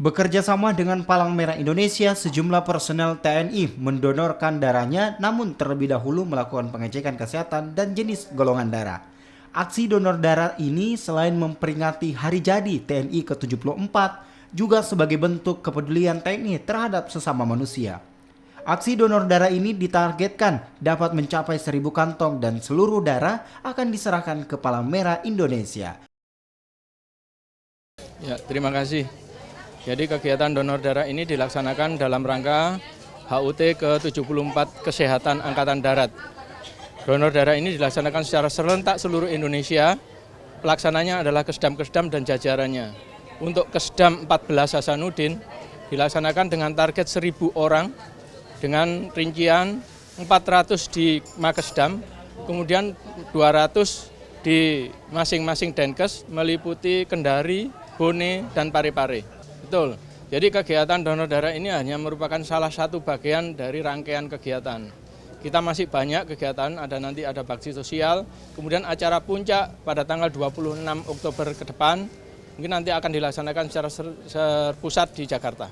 Bekerja sama dengan Palang Merah Indonesia, sejumlah personel TNI mendonorkan darahnya namun terlebih dahulu melakukan pengecekan kesehatan dan jenis golongan darah. Aksi donor darah ini selain memperingati hari jadi TNI ke-74, juga sebagai bentuk kepedulian TNI terhadap sesama manusia. Aksi donor darah ini ditargetkan dapat mencapai 1.000 kantong dan seluruh darah akan diserahkan ke Palang Merah Indonesia. Ya, terima kasih. Jadi kegiatan donor darah ini dilaksanakan dalam rangka HUT ke-74 Kesehatan Angkatan Darat. Donor darah ini dilaksanakan secara serentak seluruh Indonesia. Pelaksananya adalah Kesdam-Kesdam dan jajarannya. Untuk Kesdam 14 Hasanuddin dilaksanakan dengan target 1.000 orang dengan rincian 400 di Makesdam, kemudian 200 di masing-masing Denkes meliputi Kendari, Bone, dan Parepare. Betul. Jadi kegiatan donor darah ini hanya merupakan salah satu bagian dari rangkaian kegiatan. Kita masih banyak kegiatan, nanti ada bakti sosial, kemudian acara puncak pada tanggal 26 Oktober ke depan, mungkin nanti akan dilaksanakan secara terpusat di Jakarta.